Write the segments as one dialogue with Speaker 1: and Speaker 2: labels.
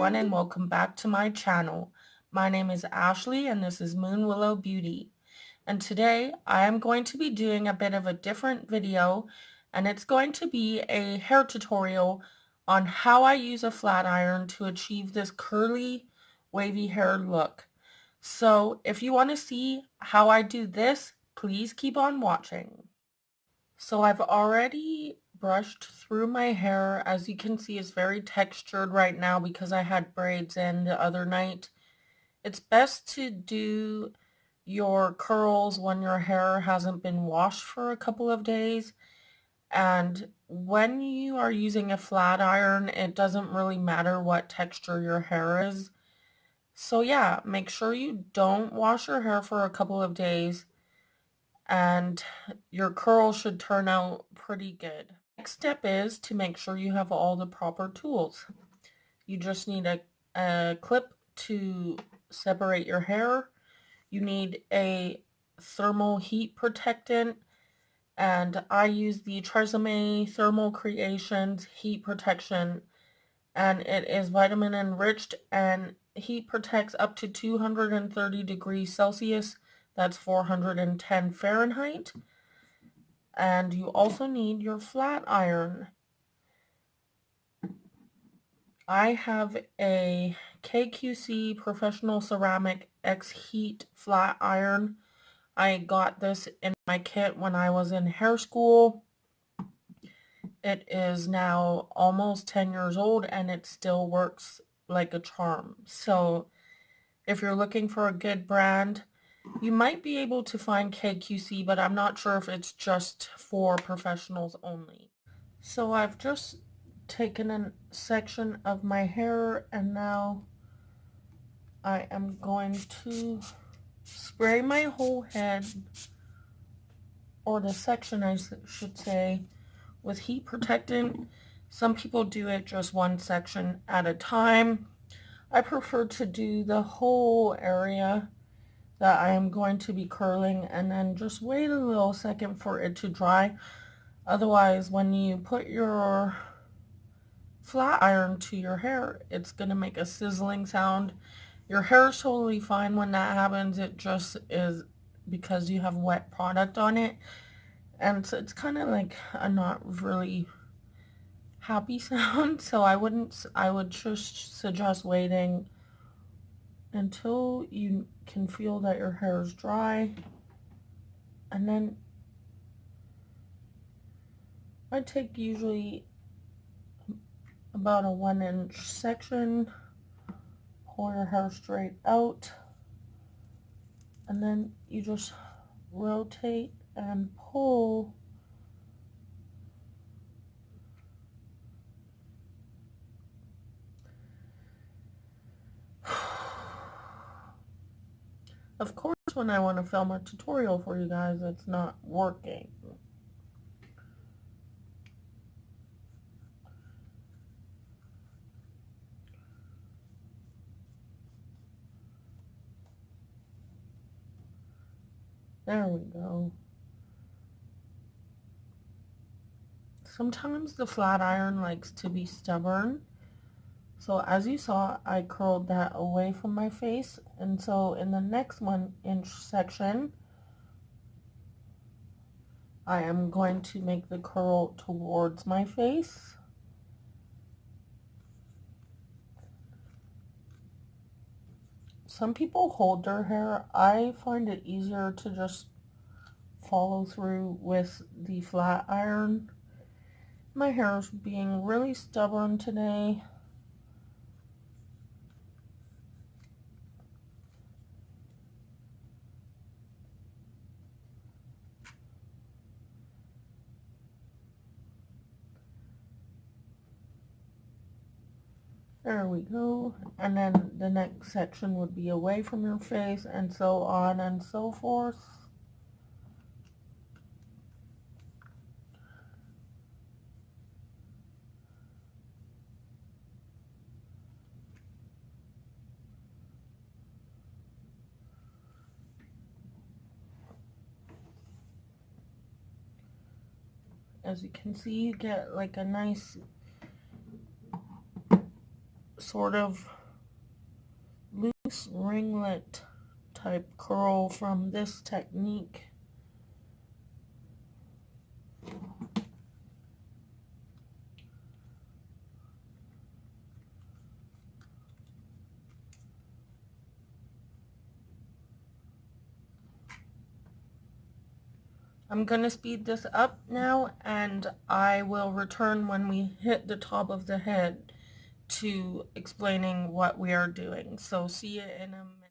Speaker 1: everyone, and welcome back to my channel. My name is Ashley and this is Moonwillow Beauty. And today I am going to be doing a bit of a different video, and it's going to be a hair tutorial on how I use a flat iron to achieve this curly, wavy hair look. So if you want to see how I do this, please keep on watching. So I've already brushed through my hair. As you can see, it's very textured right now because I had braids in the other night. It's best to do your curls when your hair hasn't been washed for a couple of days. And when you are using a flat iron, it doesn't really matter what texture your hair is. So yeah, make sure you don't wash your hair for a couple of days, and your curls should turn out pretty good. Next step is to make sure you have all the proper tools. You just need a clip to separate your hair. You need a thermal heat protectant, and I use the Tresemme Thermal Creations heat protection, and it is vitamin enriched and heat protects up to 230 degrees Celsius. That's 410 Fahrenheit. And you also need your flat iron. I have a KQC Professional Ceramic X Heat flat iron. I got this in my kit when I was in hair school. It is now almost 10 years old and it still works like a charm. So if you're looking for a good brand, you might be able to find KQC, but I'm not sure if it's just for professionals only. So I've just taken a section of my hair and now I am going to spray my whole head, or the section I should say, with heat protectant. Some people do it just one section at a time. I prefer to do the whole area that I am going to be curling and then just wait a little second for it to dry. Otherwise, when you put your flat iron to your hair, it's going to make a sizzling sound. Your hair is totally fine when that happens. It just is because you have wet product on it. And so it's kind of like a not really happy sound. So I would just suggest waiting until you can feel that your hair is dry. And then I take usually about a 1-inch section, pull your hair straight out, and then you just rotate and pull. Of course, when I want to film a tutorial for you guys, it's not working. There we go. Sometimes the flat iron likes to be stubborn. So as you saw, I curled that away from my face. And so in the next 1-inch section, I am going to make the curl towards my face. Some people hold their hair. I find it easier to just follow through with the flat iron. My hair is being really stubborn today. There we go. And then the next section would be away from your face, and so on and so forth. As you can see, you get like a nice sort of loose ringlet type curl from this technique. I'm going to speed this up now, and I will return when we hit the top of the head to explaining what we are doing. So see you in a minute.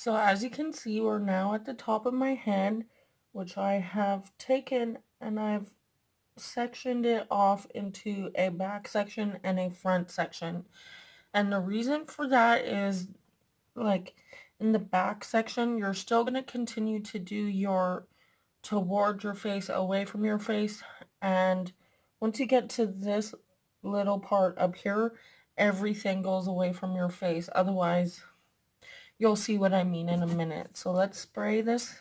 Speaker 1: So as you can see, we're now at the top of my head, which I have taken and I've sectioned it off into a back section and a front section. And the reason for that is, like, in the back section, you're still going to continue to do your towards your face, away from your face, and once you get to this little part up here, everything goes away from your face. Otherwise, you'll see what I mean in a minute. So let's spray this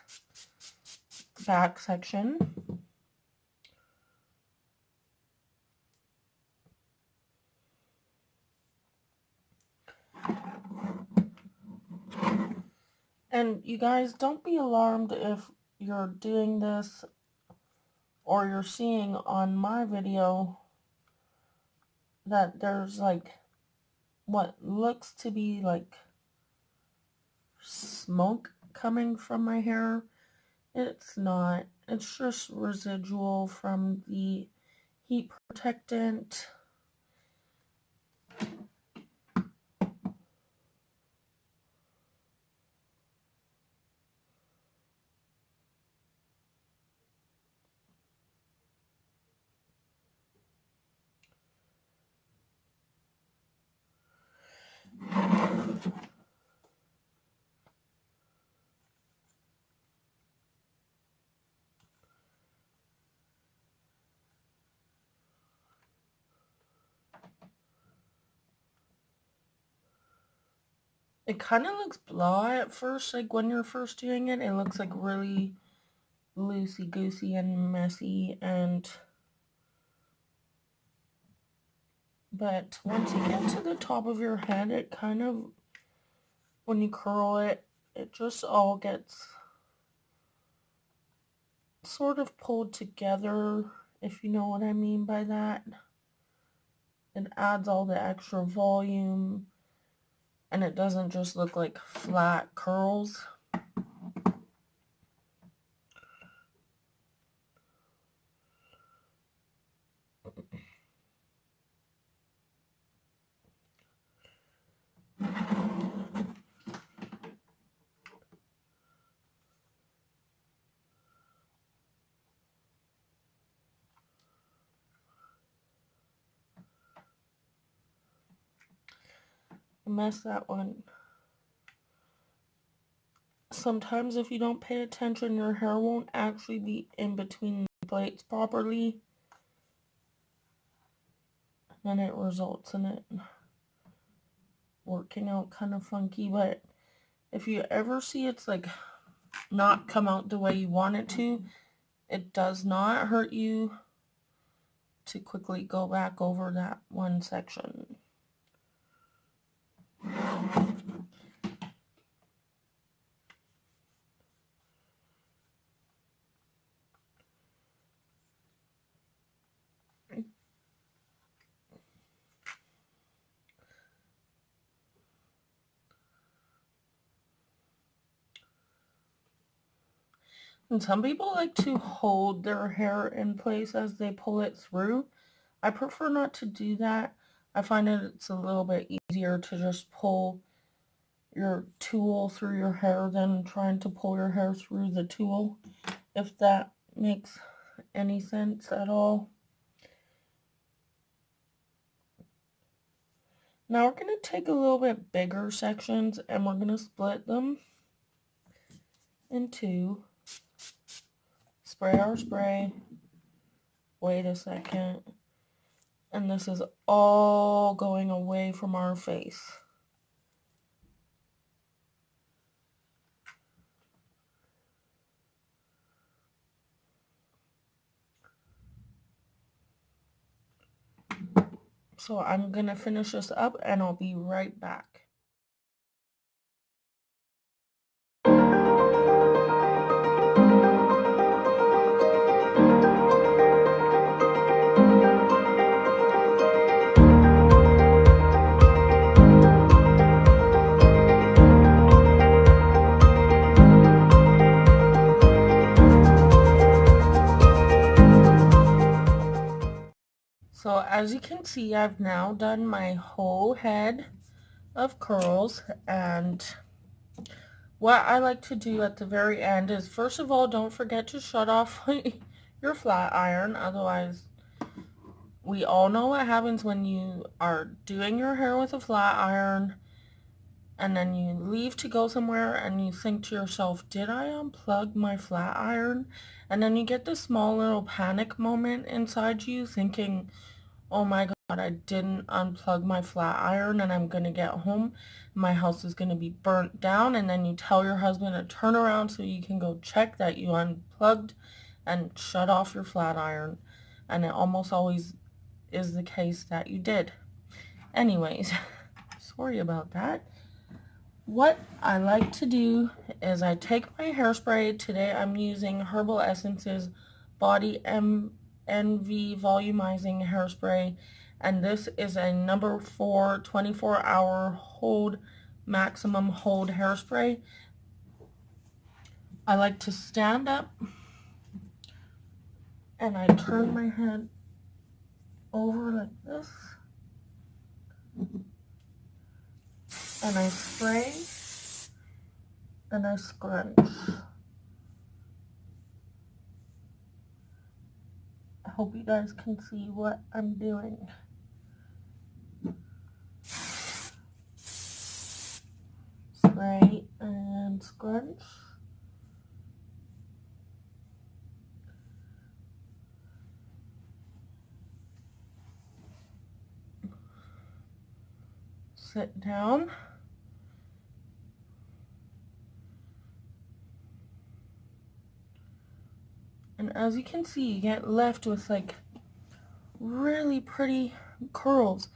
Speaker 1: back section. And you guys, don't be alarmed if you're doing this or you're seeing on my video that there's like what looks to be like smoke coming from my hair. It's not. It's just residual from the heat protectant. It kind of looks blah at first, like when you're first doing it. It looks like really loosey-goosey and messy, but once you get to the top of your head, it kind of, when you curl it, it just all gets sort of pulled together, if you know what I mean by that. It adds all the extra volume, and it doesn't just look like flat curls. I messed that one. Sometimes if you don't pay attention, your hair won't actually be in between the plates properly. And it results in it working out kind of funky. But if you ever see it's like not come out the way you want it to, it does not hurt you to quickly go back over that one section. And some people like to hold their hair in place as they pull it through. I prefer not to do that. I find that it's a little bit easier to just pull your tool through your hair than trying to pull your hair through the tool, if that makes any sense at all. Now we're going to take a little bit bigger sections and we're going to split them in two. Spray our spray. Wait a second. And this is all going away from our face. So I'm going to finish this up and I'll be right back. So as you can see, I've now done my whole head of curls, and what I like to do at the very end is, first of all, don't forget to shut off your flat iron. Otherwise, we all know what happens when you are doing your hair with a flat iron and then you leave to go somewhere and you think to yourself, did I unplug my flat iron? And then you get this small little panic moment inside you thinking, oh my God, I didn't unplug my flat iron and I'm going to get home. My house is going to be burnt down. And then you tell your husband to turn around so you can go check that you unplugged and shut off your flat iron. And it almost always is the case that you did. Anyways, sorry about that. What I like to do is I take my hairspray. Today I'm using Herbal Essences Body NV Volumizing Hairspray, and this is a number 4 24-hour hold, maximum hold hairspray. I like to stand up and I turn my head over like this and I spray and I scrunch. I hope you guys can see what I'm doing. Spray and scrunch. Sit down. And as you can see, you get left with like really pretty curls.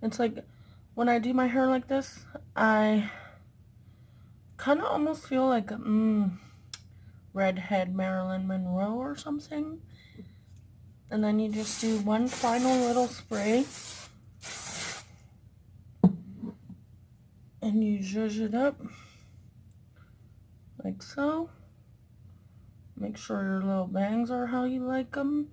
Speaker 1: It's like when I do my hair like this, I kind of almost feel like redhead Marilyn Monroe or something. And then you just do one final little spray and you zhuzh it up like so. Make sure your little bangs are how you like them.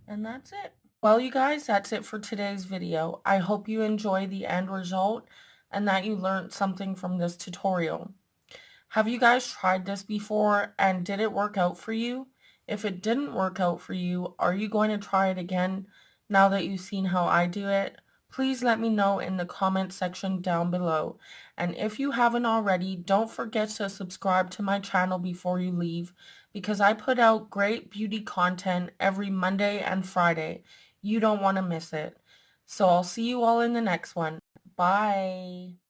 Speaker 1: And that's it. Well, you guys, that's it for today's video. I hope you enjoy the end result and that you learned something from this tutorial. Have you guys tried this before and did it work out for you? If it didn't work out for you, are you going to try it again now that you've seen how I do it? please let me know in the comment section down below. And if you haven't already, don't forget to subscribe to my channel before you leave, because I put out great beauty content every Monday and Friday. You don't want to miss it. So I'll see you all in the next one. Bye.